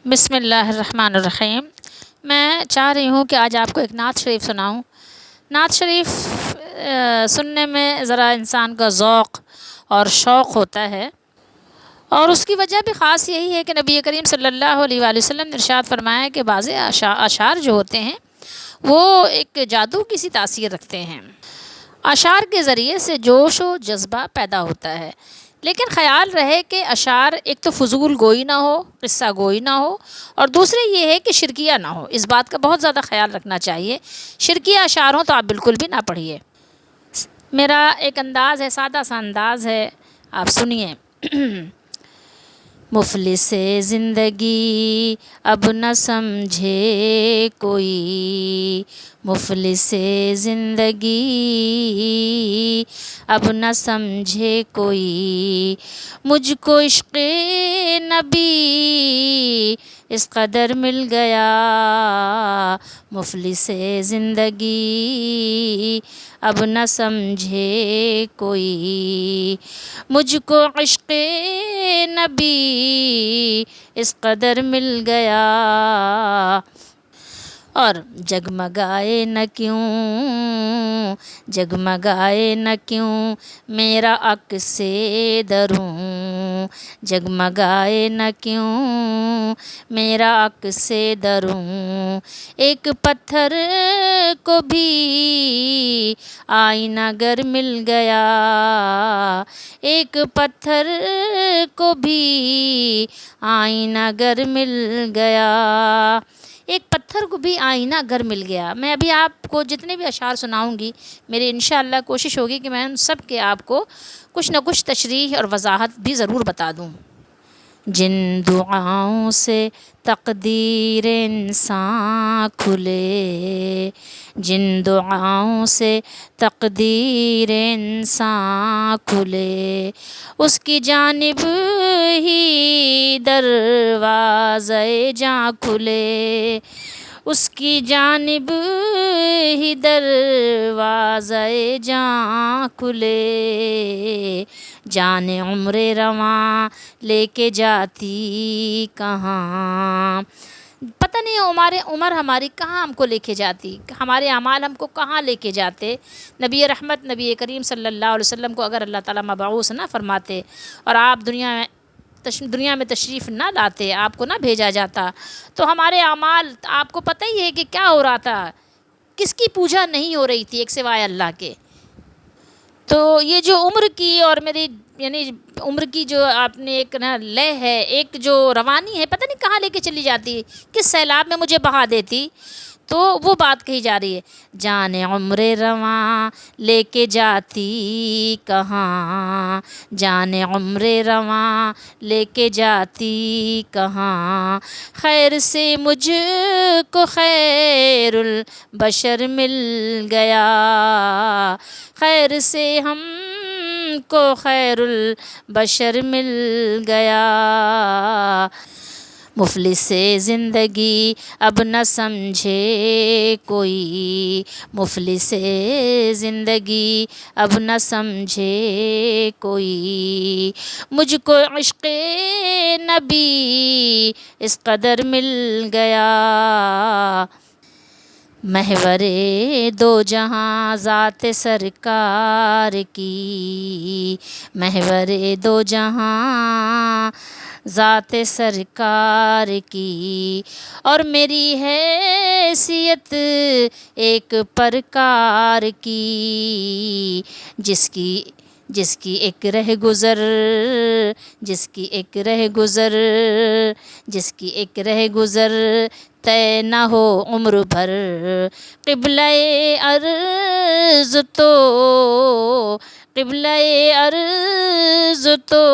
بسم اللہ الرحمن الرحیم۔ میں چاہ رہی ہوں کہ آج آپ کو ایک نعت شریف سناؤں۔ نعت شریف سننے میں ذرا انسان کا ذوق اور شوق ہوتا ہے، اور اس کی وجہ بھی خاص یہی ہے کہ نبی کریم صلی اللہ علیہ وآلہ وسلم نے ارشاد فرمایا کہ بعض اشعار جو ہوتے ہیں وہ ایک جادو کی سی تاثیر رکھتے ہیں۔ اشعار کے ذریعے سے جوش و جذبہ پیدا ہوتا ہے، لیکن خیال رہے کہ اشعار ایک تو فضول گوئی نہ ہو، قصہ گوئی نہ ہو، اور دوسرے یہ ہے کہ شرکیہ نہ ہو۔ اس بات کا بہت زیادہ خیال رکھنا چاہیے۔ شرکیہ اشعار ہوں تو آپ بالکل بھی نہ پڑھیے۔ میرا ایک انداز ہے، سادہ سا انداز ہے، آپ سنیے۔ مفلس زندگی اب نہ سمجھے کوئی، مفلس زندگی اب نہ سمجھے کوئی، مجھ کو عشق نبی اس قدر مل گیا، مفلس زندگی اب نہ سمجھے کوئی، مجھ کو عشق نبی اس قدر مل گیا، اور جگمگائے نہ کیوں، جگمگائے نہ کیوں میرا عکس دروں، جگمگائے نہ کیوں میرا عکس دروں، ایک پتھر کو بھی آئینہ گر مل گیا، ایک پتھر کو بھی آئینہ گر مل گیا، ایک پتھر کو بھی آئینہ گر مل گیا۔ میں ابھی آپ کو جتنے بھی اشعار سناؤں گی، میری انشاءاللہ کوشش ہوگی کہ میں ان سب کے آپ کو کچھ نہ کچھ تشریح اور وضاحت بھی ضرور بتا دوں۔ جن دعاؤں سے تقدیر انسان کھلے، جن دعاؤں سے تقدیر انسان کھلے، اس کی جانب ہی دروازے جاں کھلے، اس کی جانب ہی دروازے جاں کھلے، جان عمر رواں لے کے جاتی کہاں، پتہ نہیں عمر ہماری کہاں ہم کو لے کے جاتی، ہمارے اعمال ہم کو کہاں لے کے جاتے۔ نبی رحمت نبی کریم صلی اللہ علیہ وسلم کو اگر اللہ تعالیٰ مبعوث نہ فرماتے اور آپ دنیا میں تشریف نہ لاتے، آپ کو نہ بھیجا جاتا، تو ہمارے اعمال آپ کو پتہ ہی ہے کہ کیا ہو رہا تھا، کس کی پوجا نہیں ہو رہی تھی ایک سوائے اللہ کے۔ تو یہ جو عمر کی اور میری یعنی عمر کی جو آپ نے ایک نا لے ہے، ایک جو روانی ہے، پتہ نہیں کہاں لے کے چلی جاتی، کس سیلاب میں مجھے بہا دیتی، تو وہ بات کہی جا رہی ہے۔ جان عمر رواں لے کے جاتی کہاں، جان عمر رواں لے کے جاتی کہاں، خیر سے مجھ کو خیر البشر مل گیا، خیر سے ہم کو خیر البشر مل گیا، مفلس زندگی اب نہ سمجھے کوئی، مفلس زندگی اب نہ سمجھے کوئی، مجھ کو عشق نبی اس قدر مل گیا، محور دو جہاں ذات سرکار کی، محور دو جہاں ذات سرکار کی، اور میری حیثیت ایک پرکار کی، جس کی ایک رہ گزر، جس کی ایک رہ گزر، جس کی ایک رہ گزر طے نہ ہو عمر بھر، قبلہ ارض تو، قبلہ ارض تو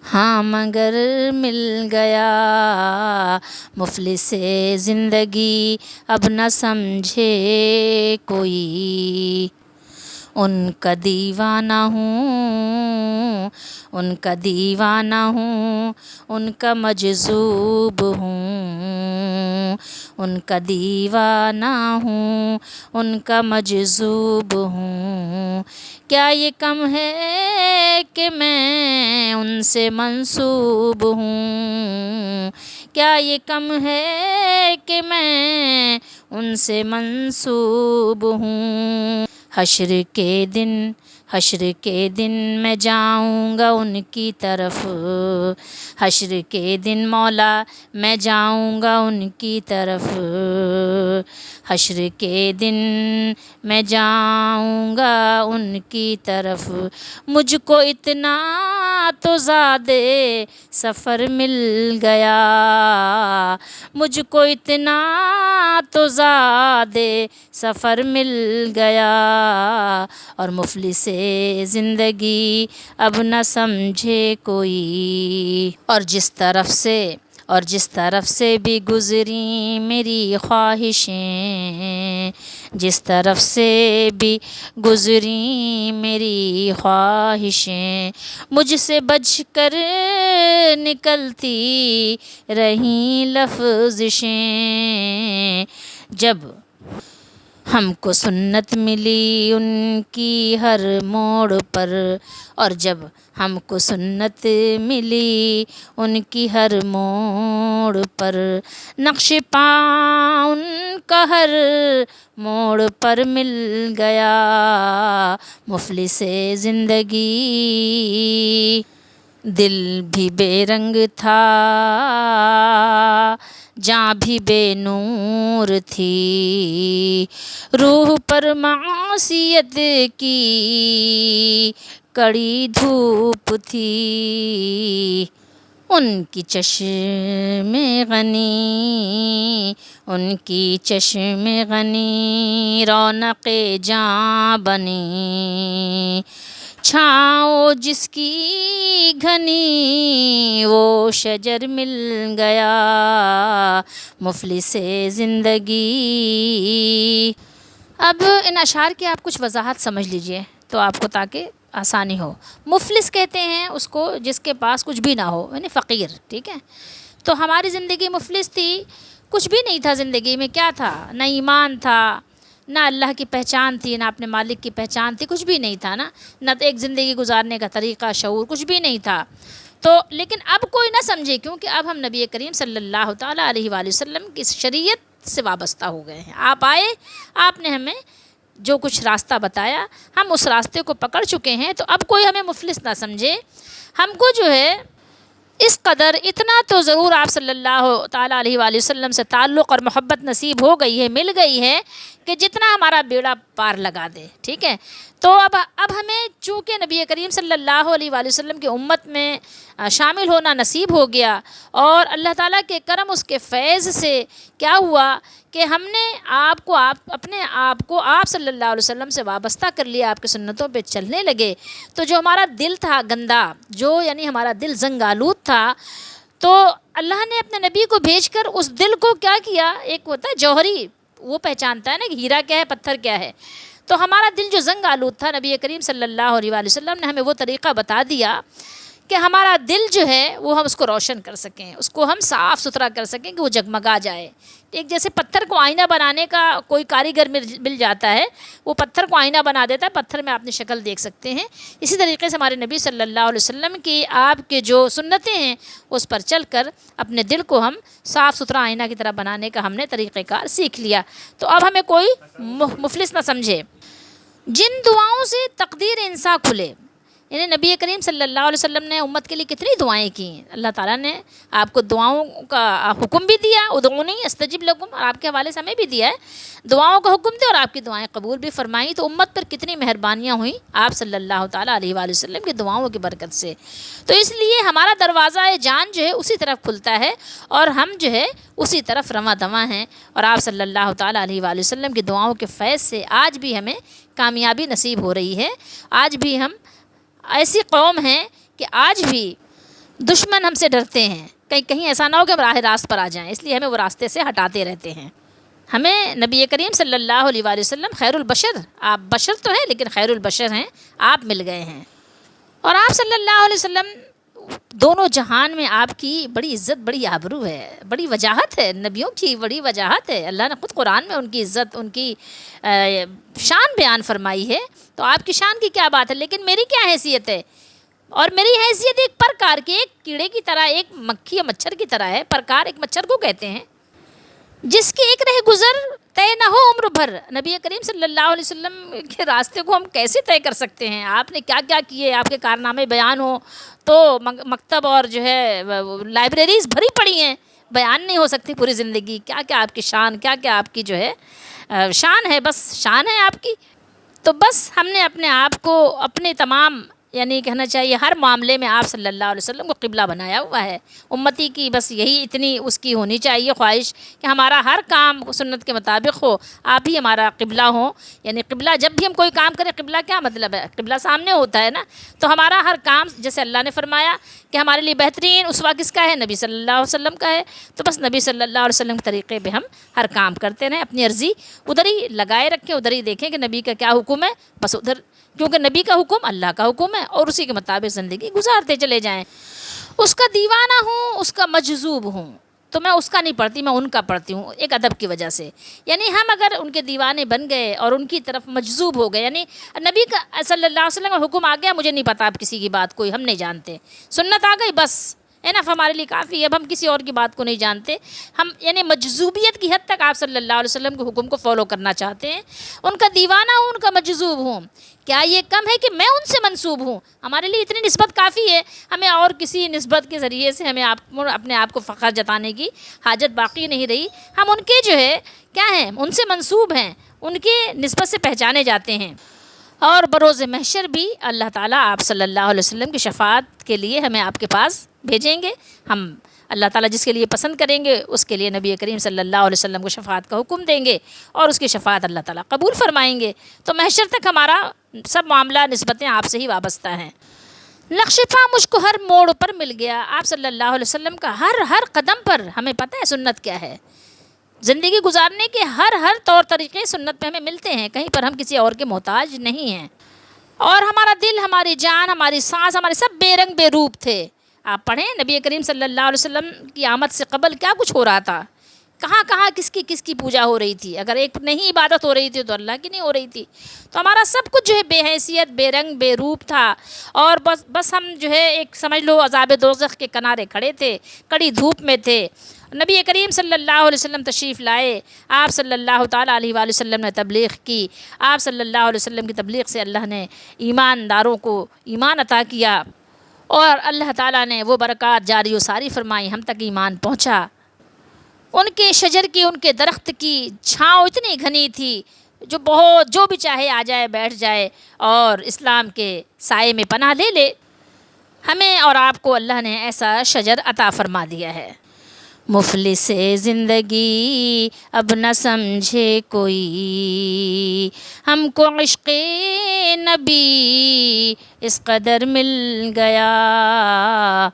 ہاں مگر مل گیا، مفلس زندگی اب نہ سمجھے کوئی، ان کا دیوانہ ہوں، ان کا دیوانہ ہوں، ان کا مجذوب ہوں، ان کا دیوانہ ہوں، ان کا مجذوب ہوں، کیا یہ کم ہے کہ میں ان سے منسوب ہوں، کیا یہ کم ہے کہ میں ان سے منسوب ہوں؟ حشر کے دن میں جاؤں گا ان کی طرف، حشر کے دن مولا میں جاؤں گا ان کی طرف، حشر کے دن میں جاؤں گا ان کی طرف۔ مجھ کو اتنا تو زیادہ سفر مل گیا، مجھ کو اتنا تو زیادہ سفر مل گیا، اور مفلس زندگی اب نہ سمجھے کوئی، اور جس طرف سے بھی گزری میری خواہشیں، جس طرف سے بھی گزری میری خواہشیں، مجھ سے بچ کر نکلتی رہیں لفزشیں۔ جب ہم کو سنت ملی ان کی ہر موڑ پر، اور جب ہم کو سنت ملی ان کی ہر موڑ پر، نقش پا ان کا ہر موڑ پر مل گیا، مفلس زندگی دل بھی بے رنگ تھا، جاں بھی بے نور تھی، روح پر معصیت کی کڑی دھوپ تھی، ان کی چشم غنی رونق جاں بنی، چھاؤں جس کی گھنی وہ شجر مل گیا، مفلس زندگی۔ اب ان اشعار کی آپ کچھ وضاحت سمجھ لیجئے تو آپ کو تاکہ آسانی ہو۔ مفلس کہتے ہیں اس کو جس کے پاس کچھ بھی نہ ہو، یعنی فقیر، ٹھیک ہے؟ تو ہماری زندگی مفلس تھی، کچھ بھی نہیں تھا زندگی میں، کیا تھا؟ نہ ایمان تھا، نہ اللہ کی پہچان تھی، نہ اپنے مالک کی پہچان تھی، کچھ بھی نہیں تھا نا، نہ ایک زندگی گزارنے کا طریقہ، شعور، کچھ بھی نہیں تھا۔ تو لیکن اب کوئی نہ سمجھے، کیونکہ اب ہم نبی کریم صلی اللہ تعالیٰ علیہ وآلہ وسلم کی شریعت سے وابستہ ہو گئے ہیں۔ آپ آئے، آپ نے ہمیں جو کچھ راستہ بتایا، ہم اس راستے کو پکڑ چکے ہیں، تو اب کوئی ہمیں مفلس نہ سمجھے۔ ہم کو جو ہے اس قدر اتنا تو ضرور آپ صلی اللہ تعالیٰ علیہ وآلہ وسلم سے تعلق اور محبت نصیب ہو گئی ہے، مل گئی ہے، کہ جتنا ہمارا بیڑا پار لگا دے، ٹھیک ہے؟ تو اب ہمیں چونکہ نبی کریم صلی اللہ علیہ وآلہ وسلم کی امت میں شامل ہونا نصیب ہو گیا، اور اللہ تعالیٰ کے کرم، اس کے فیض سے کیا ہوا کہ ہم نے اپنے آپ کو آپ صلی اللہ علیہ وسلم سے وابستہ کر لیا، آپ کی سنتوں پہ چلنے لگے، تو جو ہمارا دل تھا گندا، یعنی ہمارا دل زنگ آلود تھا، تو اللہ نے اپنے نبی کو بھیج کر اس دل کو کیا کیا؟ ایک ہوتا ہے جوہری، وہ پہچانتا ہے نا کہ ہیرا کیا ہے، پتھر کیا ہے۔ تو ہمارا دل جو زنگ آلود تھا، نبی کریم صلی اللہ علیہ وآلہ وسلم نے ہمیں وہ طریقہ بتا دیا کہ ہمارا دل جو ہے وہ ہم اس کو روشن کر سکیں، اس کو ہم صاف ستھرا کر سکیں کہ وہ جگمگا جائے۔ ایک جیسے پتھر کو آئینہ بنانے کا کوئی کاریگر مل جاتا ہے، وہ پتھر کو آئینہ بنا دیتا ہے، پتھر میں آپ نے شکل دیکھ سکتے ہیں۔ اسی طریقے سے ہمارے نبی صلی اللہ علیہ وسلم کی آپ کے جو سنتیں ہیں اس پر چل کر اپنے دل کو ہم صاف ستھرا آئینہ کی طرح بنانے کا ہم نے طریقہ کار سیکھ لیا۔ تو اب ہمیں کوئی مفلس نہ سمجھے۔ جن دعاؤں سے تقدیر انسان کھلے، یعنی نبی کریم صلی اللہ علیہ وسلم نے امت کے لیے کتنی دعائیں کی، اللہ تعالیٰ نے آپ کو دعاؤں کا حکم بھی دیا، ادعونی استجب لکم، اور آپ کے حوالے سے ہمیں بھی دیا ہے، دعاؤں کا حکم دیا اور آپ کی دعائیں قبول بھی فرمائیں۔ تو امت پر کتنی مہربانیاں ہوئیں آپ صلی اللہ تعالیٰ علیہ وآلہ وسلم کی دعاؤں کی برکت سے۔ تو اس لیے ہمارا دروازہ جان جو ہے اسی طرف کھلتا ہے، اور ہم جو ہے اسی طرف رواں دواں ہیں، اور آپ صلی اللہ تعالیٰ علیہ وآلہ وسلم کی دعاؤں کے فیض سے آج بھی ہمیں کامیابی نصیب ہو رہی ہے۔ آج بھی ہم ایسی قوم ہیں کہ آج بھی دشمن ہم سے ڈرتے ہیں، کہیں ایسا نہ ہو کہ ہم راہ راست پر آ جائیں، اس لیے ہمیں وہ راستے سے ہٹاتے رہتے ہیں۔ ہمیں نبی کریم صلی اللہ علیہ وآلہ وسلم خیر البشر، آپ بشر تو ہیں لیکن خیر البشر ہیں، آپ مل گئے ہیں، اور آپ صلی اللہ علیہ وسلم دونوں جہان میں آپ کی بڑی عزت، بڑی آبرو ہے، بڑی وجاہت ہے، نبیوں کی بڑی وجاہت ہے۔ اللہ نے خود قرآن میں ان کی عزت، ان کی شان بیان فرمائی ہے، تو آپ کی شان کی کیا بات ہے، لیکن میری کیا حیثیت ہے؟ اور میری حیثیت ایک پرکار کی، ایک کیڑے کی طرح، ایک مکھی یا مچھر کی طرح ہے۔ پرکار ایک مچھر کو کہتے ہیں جس کی ایک رہ گزر طے نہ ہو عمر بھر۔ نبی کریم صلی اللہ علیہ وسلم کے راستے کو ہم کیسے طے کر سکتے ہیں؟ آپ نے کیا کیا کیے، آپ کے کارنامے بیان ہوں تو مکتب اور جو ہے لائبریریز بھری پڑی ہیں، بیان نہیں ہو سکتی پوری زندگی، کیا کیا آپ کی شان، کیا کیا آپ کی جو ہے شان ہے، بس شان ہے آپ کی۔ تو بس ہم نے اپنے آپ کو اپنے تمام یعنی کہنا چاہیے ہر معاملے میں آپ صلی اللہ علیہ وسلم کو قبلہ بنایا ہوا ہے۔ امتی کی بس یہی اتنی اس کی ہونی چاہیے خواہش کہ ہمارا ہر کام سنت کے مطابق ہو، آپ ہی ہمارا قبلہ ہوں۔ یعنی قبلہ جب بھی ہم کوئی کام کریں، قبلہ کیا مطلب ہے؟ قبلہ سامنے ہوتا ہے نا، تو ہمارا ہر کام جیسے اللہ نے فرمایا کہ ہمارے لیے بہترین اسوہ کس کا ہے؟ نبی صلی اللہ علیہ وسلم کا ہے۔ تو بس نبی صلی اللہ علیہ وسلم کے طریقے پہ ہم ہر کام کرتے رہیں، اپنی عرضی ادھر ہی لگائے رکھیں، ادھر ہی دیکھیں کہ نبی کا کیا حکم ہے، بس ادھر، کیونکہ نبی کا حکم اللہ کا حکم ہے، اور اسی کے مطابق زندگی گزارتے چلے جائیں۔ اس کا دیوانہ ہوں، اس کا مجذوب ہوں، تو میں اس کا نہیں پڑھتی، میں ان کا پڑھتی ہوں ایک ادب کی وجہ سے۔ یعنی ہم اگر ان کے دیوانے بن گئے اور ان کی طرف مجذوب ہو گئے، یعنی نبی کا صلی اللہ علیہ وسلم کا حکم آ گیا، مجھے نہیں پتا اب کسی کی بات کوئی، ہم نہیں جانتے، سنت آ گئی بس انف ہمارے لیے کافی ہے، اب ہم کسی اور کی بات کو نہیں جانتے، ہم یعنی مجذوبیت کی حد تک آپ صلی اللہ علیہ وسلم کے حکم کو فالو کرنا چاہتے ہیں۔ ان کا دیوانہ ہوں، ان کا مجذوب ہوں، کیا یہ کم ہے کہ میں ان سے منسوب ہوں؟ ہمارے لیے اتنی نسبت کافی ہے، ہمیں اور کسی نسبت کے ذریعے سے ہمیں اپنے آپ کو فخر جتانے کی حاجت باقی نہیں رہی۔ ہم ان کے جو ہے کیا ہیں، ان سے منسوب ہیں، ان کے نسبت سے پہچانے جاتے ہیں۔ اور بروز محشر بھی اللہ تعالیٰ آپ صلی اللہ علیہ وسلم کی شفاعت کے لیے ہمیں آپ کے پاس بھیجیں گے۔ ہم اللہ تعالیٰ جس کے لیے پسند کریں گے اس کے لیے نبی کریم صلی اللہ علیہ وسلم کو شفاعت کا حکم دیں گے، اور اس کی شفاعت اللہ تعالیٰ قبول فرمائیں گے۔ تو محشر تک ہمارا سب معاملہ نسبتیں آپ سے ہی وابستہ ہیں۔ نقش پا مجھ کو ہر موڑ پر مل گیا، آپ صلی اللہ علیہ وسلم کا ہر قدم پر ہمیں پتہ ہے سنت کیا ہے۔ زندگی گزارنے کے ہر طور طریقے سنت پہ ہمیں ملتے ہیں، کہیں پر ہم کسی اور کے محتاج نہیں ہیں۔ اور ہمارا دل، ہماری جان، ہماری سانس، ہمارے سب بے رنگ بے روپ تھے۔ آپ پڑھیں نبی کریم صلی اللہ علیہ وسلم کی آمد سے قبل کیا کچھ ہو رہا تھا، کہاں کہاں کس کی پوجا ہو رہی تھی، اگر ایک نہیں عبادت ہو رہی تھی تو اللہ کی نہیں ہو رہی تھی۔ تو ہمارا سب کچھ جو ہے بے حیثیت، بے رنگ بے روپ تھا، اور بس ہم جو ہے ایک سمجھ لو عذاب دوزخ کے کنارے کھڑے تھے، کڑی دھوپ میں تھے۔ نبی کریم صلی اللہ علیہ وسلم تشریف لائے، آپ صلی اللہ تعالیٰ علیہ وآلہ وسلم نے تبلیغ کی، آپ صلی اللہ علیہ وسلم کی تبلیغ سے اللہ نے ایمانداروں کو ایمان عطا کیا، اور اللہ تعالیٰ نے وہ برکات جاری و ساری فرمائی، ہم تک ایمان پہنچا۔ ان کے شجر کی، ان کے درخت کی چھاؤں اتنی گھنی تھی، جو بھی چاہے آ جائے، بیٹھ جائے اور اسلام کے سائے میں پناہ لے لے۔ ہمیں اور آپ کو اللہ نے ایسا شجر عطا فرما دیا ہے۔ مفلس زندگی اب نہ سمجھے کوئی، ہم کو عشق نبی اس قدر مل گیا۔